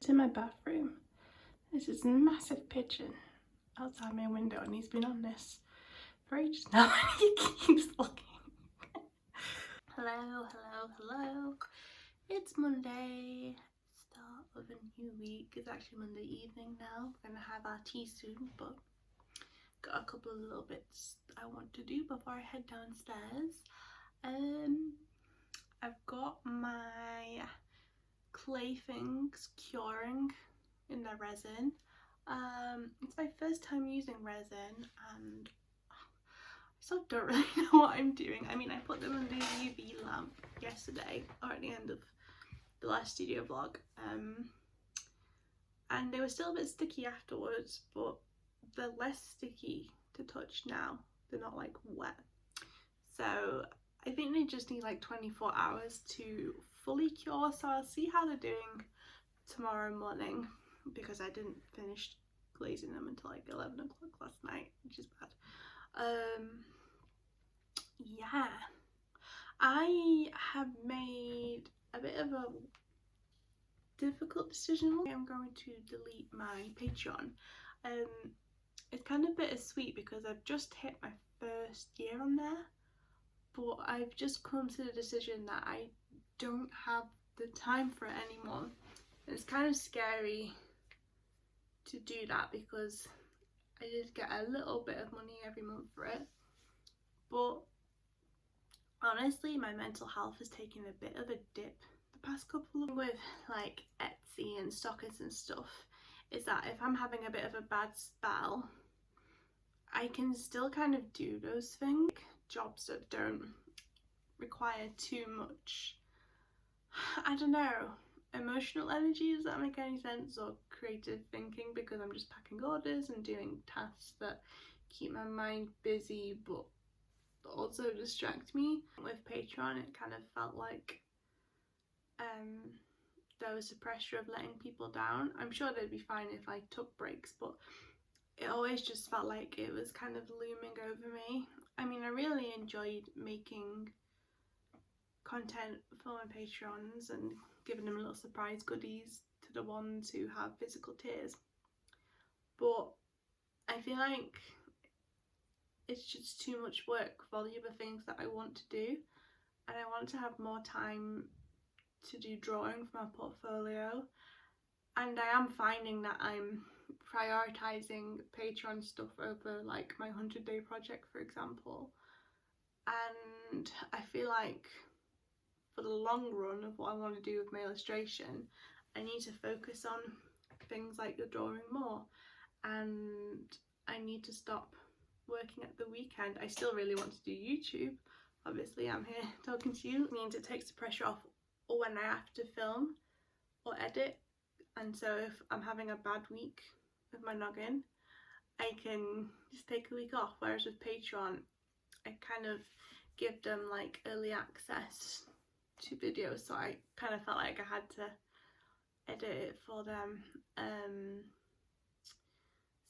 In my bathroom, there's this massive pigeon outside my window, and he's been on this for ages now and he keeps looking. Hello. It's Monday, start of a new week. It's actually Monday evening now. We're gonna have our tea soon, but got a couple of little bits I want to do before I head downstairs. I've got my clay things curing in the resin. It's my first time using resin and I still don't really know what I'm doing. I mean, I put them under the UV lamp yesterday or at the end of the last studio vlog, and they were still a bit sticky afterwards, but they're less sticky to touch now. They're not like wet, so I think they just need like 24 hours to fully cure, so I'll see how they're doing tomorrow morning, because I didn't finish glazing them until like 11 o'clock last night, which is bad. Yeah, I have made a bit of a difficult decision. I'm going to delete my Patreon. It's kind of bittersweet because I've just hit my first year on there, but I've just come to the decision that I don't have the time for it anymore. It's kind of scary to do that because I did get a little bit of money every month for it, but honestly my mental health has taken a bit of a dip the past couple of with like Etsy and Stockers and stuff, is that if I'm having a bit of a bad spell, I can still kind of do those things, jobs that don't require too much, I don't know, emotional energy, does that make any sense, or creative thinking, because I'm just packing orders and doing tasks that keep my mind busy but also distract me. With Patreon it kind of felt like there was the pressure of letting people down. I'm sure they'd be fine if I took breaks, but it always just felt like it was kind of looming over me. I mean, I really enjoyed making content for my Patreons and giving them little surprise goodies to the ones who have physical tiers, but I feel like it's just too much work for all the other things that I want to do, and I want to have more time to do drawing for my portfolio, and I am finding that I'm prioritizing Patreon stuff over like my 100-day project, for example, and I feel like for the long run of what I want to do with my illustration, I need to focus on things like the drawing more, and I need to stop working at the weekend. I still really want to do YouTube, obviously I'm here talking to you. It means it takes the pressure off when I have to film or edit, and so if I'm having a bad week with my noggin, I can just take a week off, whereas with Patreon I kind of give them like early access to videos, so I kind of felt like I had to edit it for them.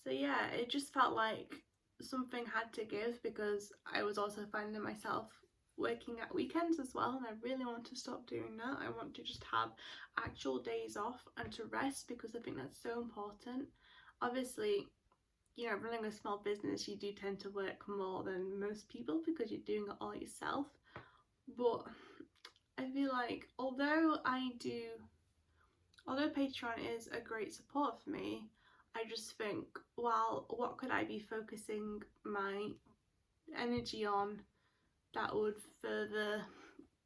So yeah, it just felt like something had to give, because I was also finding myself working at weekends as well, and I really want to stop doing that. I want to just have actual days off and to rest, because I think that's so important. Obviously, you know, running a small business, you do tend to work more than most people because you're doing it all yourself. But I feel like although Patreon is a great support for me, I just think, well, what could I be focusing my energy on that would further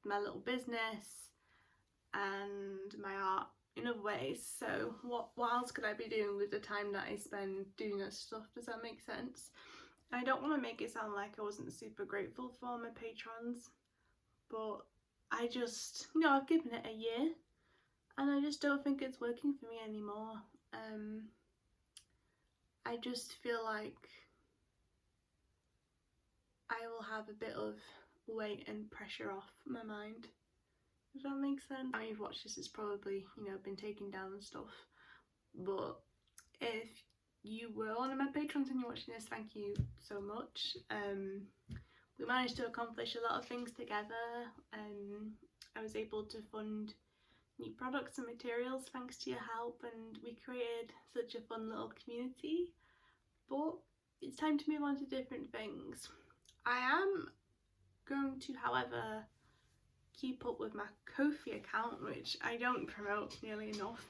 my little business and my art in other ways? So what else could I be doing with the time that I spend doing this stuff? Does that make sense? I don't want to make it sound like I wasn't super grateful for my patrons, but I just, you know, I've given it a year and I just don't think it's working for me anymore. I just feel like I will have a bit of weight and pressure off my mind. Does that make sense? Now you've watched this, it's probably, you know, been taken down and stuff, but if you were one of my patrons and you're watching this, thank you so much. We managed to accomplish a lot of things together. I was able to fund new products and materials thanks to your help, and we created such a fun little community. But it's time to move on to different things. I am going to, however, keep up with my Ko-fi account, which I don't promote nearly enough.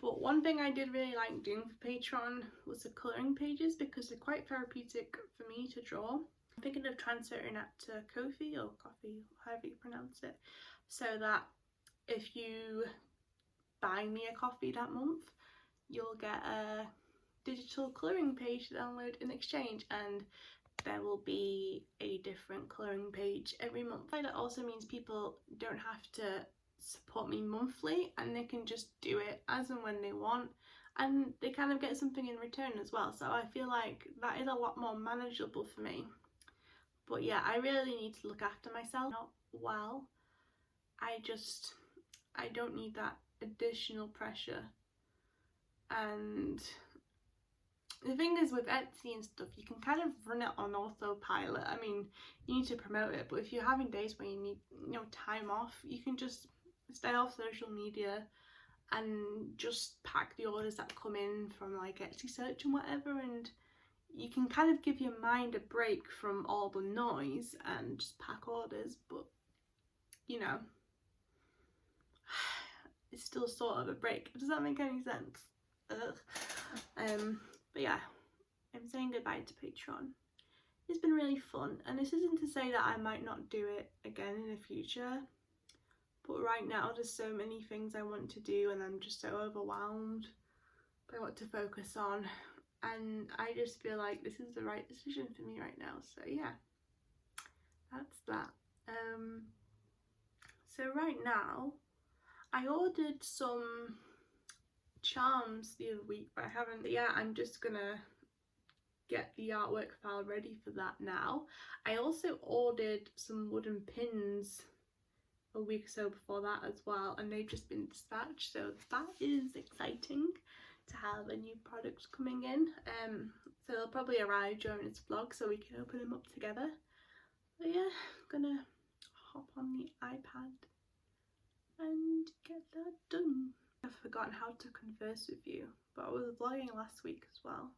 But one thing I did really like doing for Patreon was the colouring pages, because they're quite therapeutic for me to draw. I'm thinking of transferring that to Ko-fi, or coffee, however you pronounce it, so that if you buy me a coffee that month, you'll get a digital colouring page to download in exchange, and there will be a different colouring page every month. That also means people don't have to support me monthly, and they can just do it as and when they want, and they kind of get something in return as well. So I feel like that is a lot more manageable for me. But yeah, I really need to look after myself. Not well. I don't need that additional pressure. And the thing is, with Etsy and stuff, you can kind of run it on autopilot. I mean, you need to promote it, but if you're having days where you need, you know, time off, you can just stay off social media and just pack the orders that come in from like Etsy search and whatever, and you can kind of give your mind a break from all the noise and just pack orders. But you know, it's still sort of a break. Does that make any sense? But yeah, I'm saying goodbye to Patreon. It's been really fun, and this isn't to say that I might not do it again in the future, but right now there's so many things I want to do, and I'm just so overwhelmed by what to focus on, and I just feel like this is the right decision for me right now. So yeah, that's that. So right now, I ordered some charms the other week, but I haven't yet. I'm just gonna get the artwork file ready for that now. I also ordered some wooden pins a week or so before that as well, and they've just been dispatched, so that is exciting to have a new product coming in. So they'll probably arrive during this vlog so we can open them up together. But yeah, I'm gonna hop on the iPad and get that done. I've forgotten how to converse with you, but I was vlogging last week as well.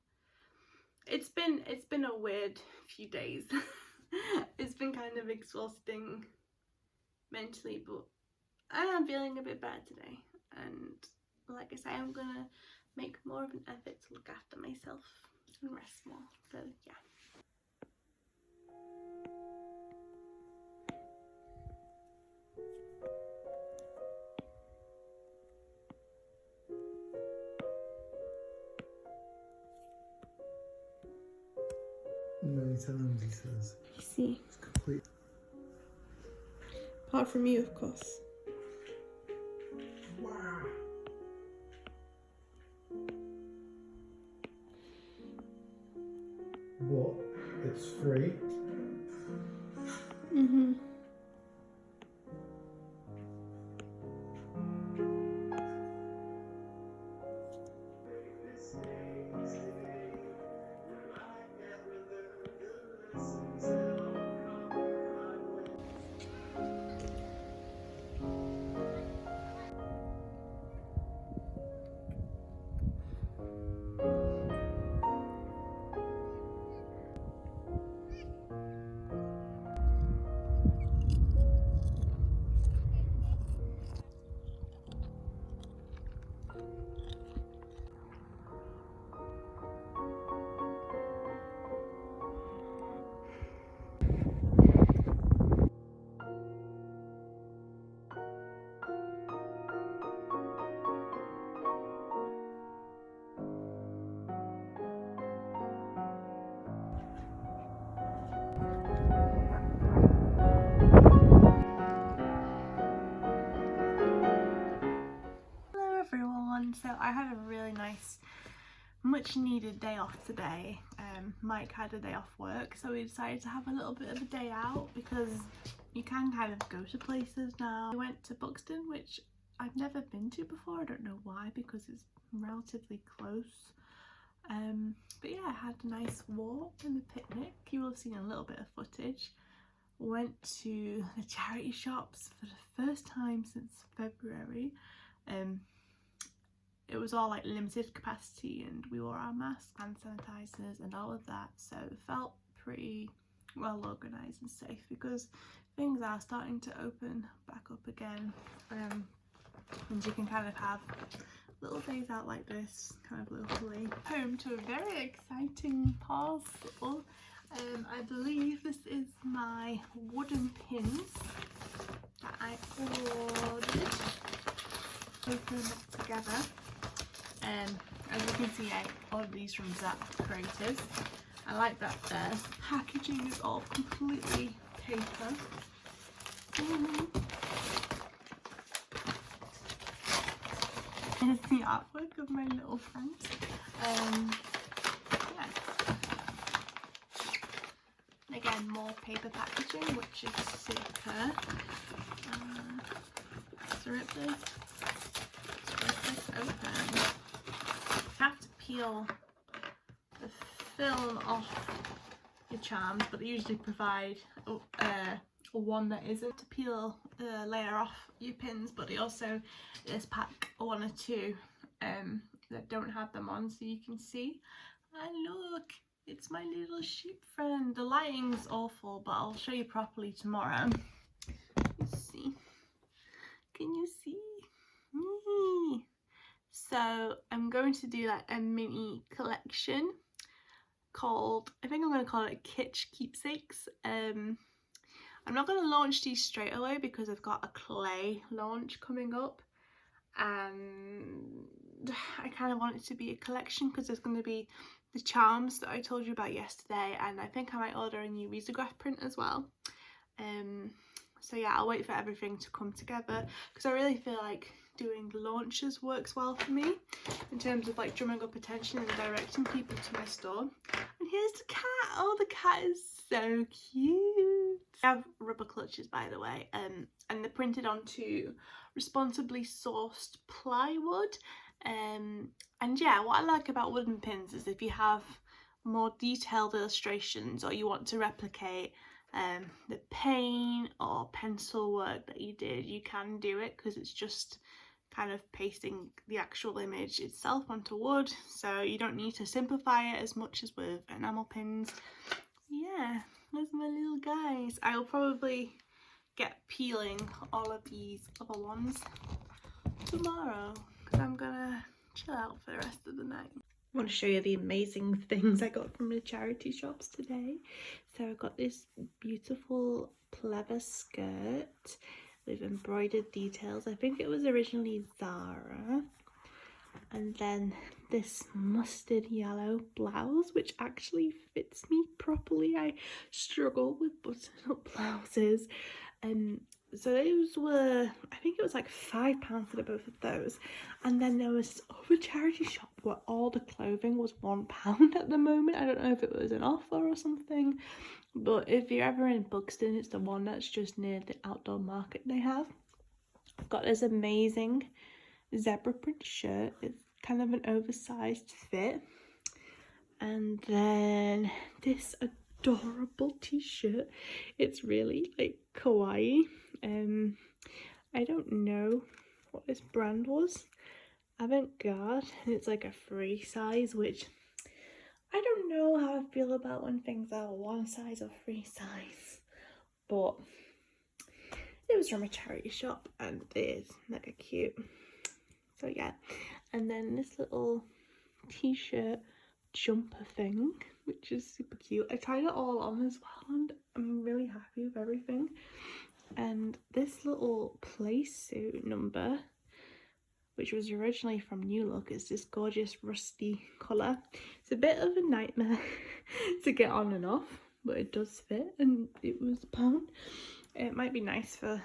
It's been a weird few days. It's been kind of exhausting mentally, but I am feeling a bit better today, and like I say, I'm gonna make more of an effort to look after myself and rest more. So yeah. Many times he says. I see. It's complete. Apart from you, of course. Wow. What? It's free? Mm-hmm. I had a really nice, much needed day off today. Mike had a day off work, so we decided to have a little bit of a day out because you can kind of go to places now. We went to Buxton, which I've never been to before. I don't know why, because it's relatively close. But yeah, I had a nice walk and a picnic. You will have seen a little bit of footage. Went to the charity shops for the first time since February. It was all like limited capacity and we wore our masks, hand sanitizers and all of that, so it felt pretty well organised and safe because things are starting to open back up again, and you can kind of have little days out like this kind of locally. Home to a very exciting parcel. I believe this is my wooden pins that I ordered. Open it together. As you can see, I ordered these from Zap Creative. I like that their packaging is all completely paper. Here's the artwork of my little friend. Yeah. Again, more paper packaging, which is super. So rip this open. You have to peel the film off your charms, but they usually provide one that isn't to peel the layer off your pins, but they also this pack one or two that don't have them on, so you can see. And look, it's my little sheep friend. The lighting's awful, but I'll show you properly tomorrow. Let's see. Can you see? So I'm going to do like a mini collection called, I think I'm going to call it Kitsch Keepsakes. I'm not going to launch these straight away because I've got a clay launch coming up, and I kind of want it to be a collection because there's going to be the charms that I told you about yesterday, and I think I might order a new risograph print as well. So yeah, I'll wait for everything to come together because I really feel like doing launches works well for me in terms of like drumming up attention and directing people to my store. And here's the cat. Oh, the cat is so cute. I have rubber clutches, by the way, and they're printed onto responsibly sourced plywood. And yeah, what I like about wooden pins is if you have more detailed illustrations or you want to replicate the paint or pencil work that you did, you can do it because it's just kind of pasting the actual image itself onto wood, so you don't need to simplify it as much as with enamel pins. Yeah, there's my little guys. I'll probably get peeling all of these other ones tomorrow because I'm gonna chill out for the rest of the night. I want to show you the amazing things I got from the charity shops today. So I got this beautiful pleather skirt with embroidered details. I think it was originally Zara. And then this mustard yellow blouse, which actually fits me properly. I struggle with button-up blouses. So those were, I think it was like £5 for both of those. And then there was this other charity shop where all the clothing was £1 at the moment. I don't know if it was an offer or something, but if you're ever in Buxton, it's the one that's just near the outdoor market they have. I've got this amazing zebra print shirt. It's kind of an oversized fit. And then this adorable t-shirt. It's really like kawaii. I don't know what this brand was. Avant-garde, and it's like a free size, which I don't know how I feel about when things are one size or free size, but it was from a charity shop and it is mega cute. So yeah, and then this little t-shirt jumper thing, which is super cute. I tried it all on as well and I'm really happy with everything. And this little play suit number, which was originally from New Look, is this gorgeous rusty colour. It's a bit of a nightmare to get on and off, but it does fit and it was £1. It might be nice for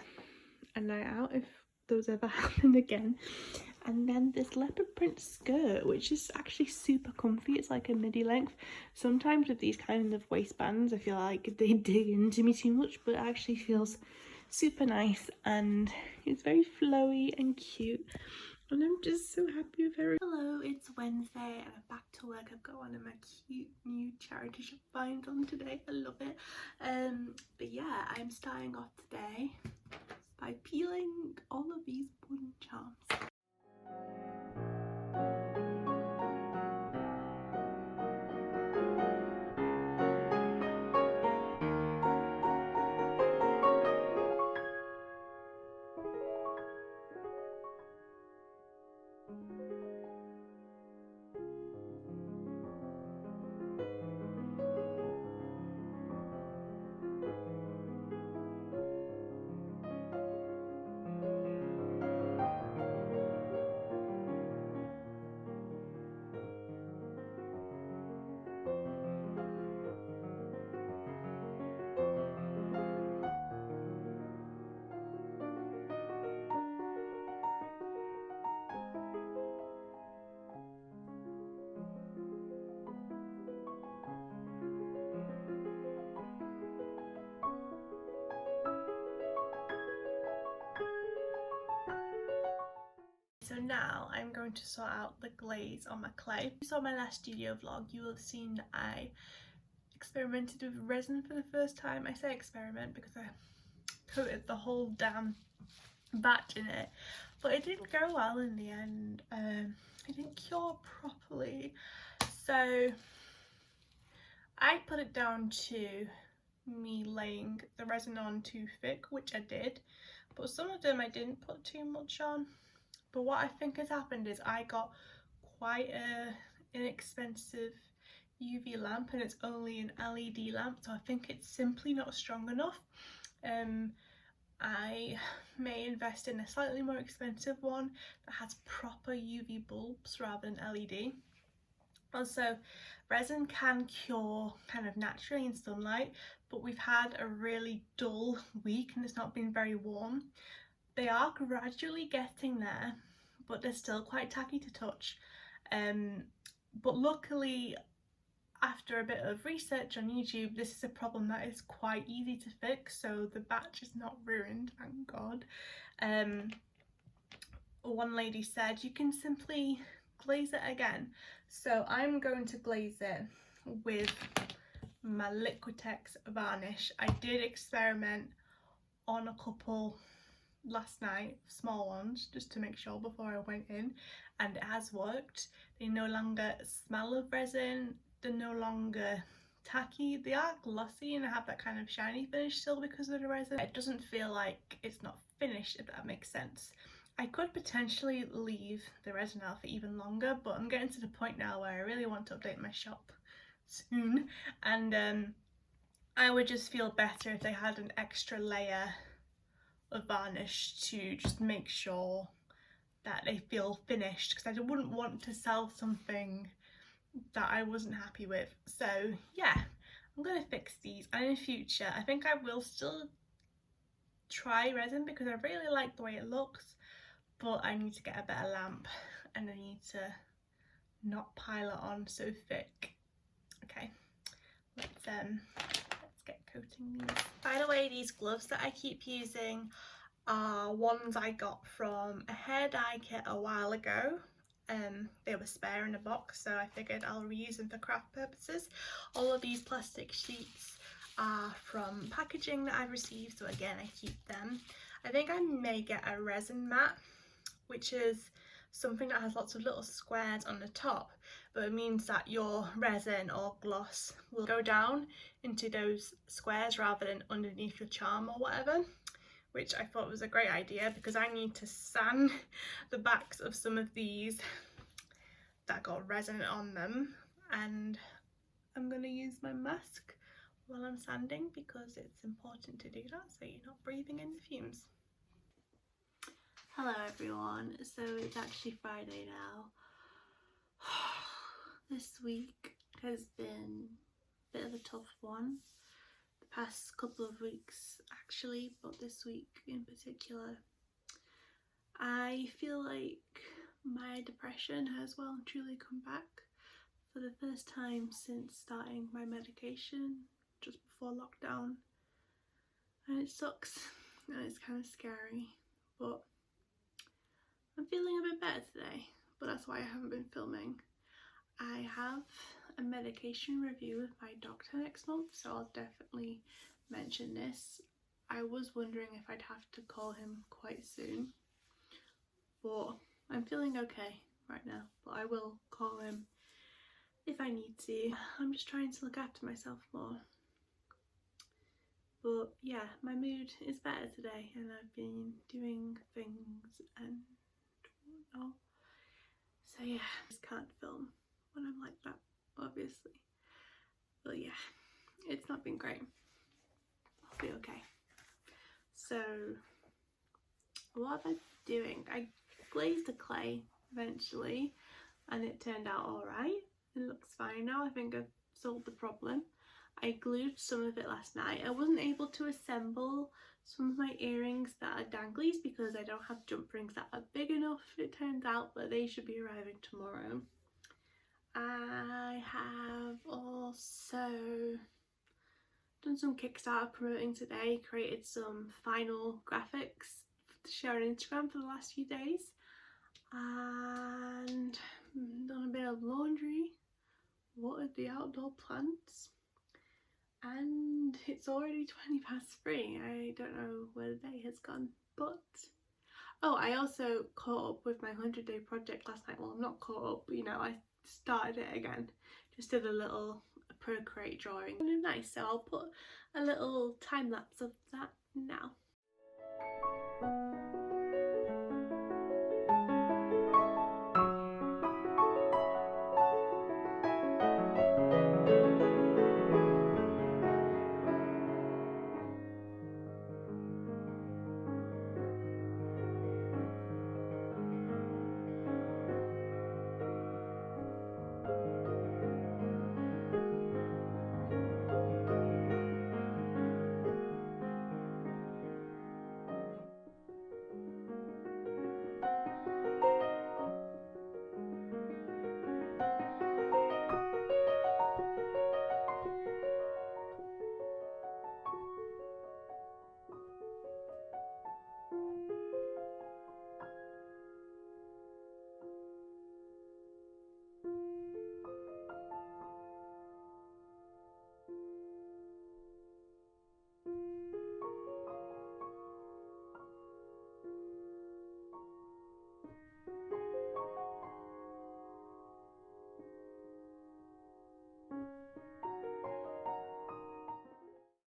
a night out if those ever happen again. And then this leopard print skirt, which is actually super comfy. It's like a midi length. Sometimes with these kind of waistbands I feel like they dig into me too much, but it actually feels super nice and it's very flowy and cute. And I'm just so happy with her. Hello, it's Wednesday and I'm back to work. I've got one of my cute new charity shop finds on today. I love it. But yeah, I'm starting off today by peeling all of these wooden charms. So now I'm going to sort out the glaze on my clay. If you saw my last studio vlog, you will have seen that I experimented with resin for the first time. I say experiment because I coated the whole damn batch in it, but it didn't go well in the end. It didn't cure properly, so I put it down to me laying the resin on too thick, which I did, but some of them I didn't put too much on. But what I think has happened is I got quite a inexpensive UV lamp and it's only an LED lamp, so I think it's simply not strong enough. I may invest in a slightly more expensive one that has proper UV bulbs rather than LED. Also, resin can cure kind of naturally in sunlight, but we've had a really dull week and it's not been very warm. They are gradually getting there, but they're still quite tacky to touch. But luckily, after a bit of research on YouTube, this is a problem that is quite easy to fix, so the batch is not ruined, thank God. One lady said you can simply glaze it again, so I'm going to glaze it with my Liquitex varnish. I did experiment on a couple last night, small ones, just to make sure before I went in, and it has worked. They no longer smell of resin, they're no longer tacky, they are glossy and have that kind of shiny finish still because of the resin. It doesn't feel like it's not finished, if that makes sense. I could potentially leave the resin out for even longer, but I'm getting to the point now where I really want to update my shop soon, and I would just feel better if they had an extra layer of varnish to just make sure that they feel finished, because I wouldn't want to sell something that I wasn't happy with. So yeah, I'm gonna fix these, and in future I think I will still try resin because I really like the way it looks, but I need to get a better lamp and I need to not pile it on so thick. Okay, let's get coating these. By the way, these gloves that I keep using are ones I got from a hair dye kit a while ago. They were spare in a box, so I figured I'll reuse them for craft purposes. All of these plastic sheets are from packaging that I've received, so again I keep them. I think I may get a resin mat, which is something that has lots of little squares on the top, but it means that your resin or gloss will go down into those squares rather than underneath your charm or whatever, which I thought was a great idea because I need to sand the backs of some of these that got resin on them, and I'm going to use my mask while I'm sanding because it's important to do that so you're not breathing in the fumes. Hello everyone, so it's actually Friday now. This week has been a bit of a tough one. The past couple of weeks actually, but this week in particular. I feel like My depression has well and truly come back for the first time since starting my medication just before lockdown, and it sucks and it's kind of scary, but I'm feeling a bit better today, but that's why I haven't been filming. I have a medication review with my doctor next month, so I'll definitely mention this. I was wondering if I'd have to call him quite soon, but I'm feeling okay right now, but I will call him if I need to. I'm just trying to look after myself more. But yeah, my mood is better today and I've been doing things and whatnot. So yeah, I just can't film when I'm like that, obviously. But yeah, it's not been great. I'll be okay. So what have I been doing? I glazed the clay eventually and it turned out alright. It looks fine now. I think I've solved the problem. I glued some of it last night. I wasn't able to assemble some of my earrings that are danglies because I don't have jump rings that are big enough, it turns out, but they should be arriving tomorrow. I have also done some Kickstarter promoting today, created some final graphics to share on Instagram for the last few days, and done a bit of laundry, watered the outdoor plants, and it's already 3:20. I don't know where the day has gone, but oh, I also caught up with my 100-day project last night. Well, I'm not caught up, but you know, I started it again. Just did a little Procreate drawing. Kind of nice, so I'll put a little time lapse of that now.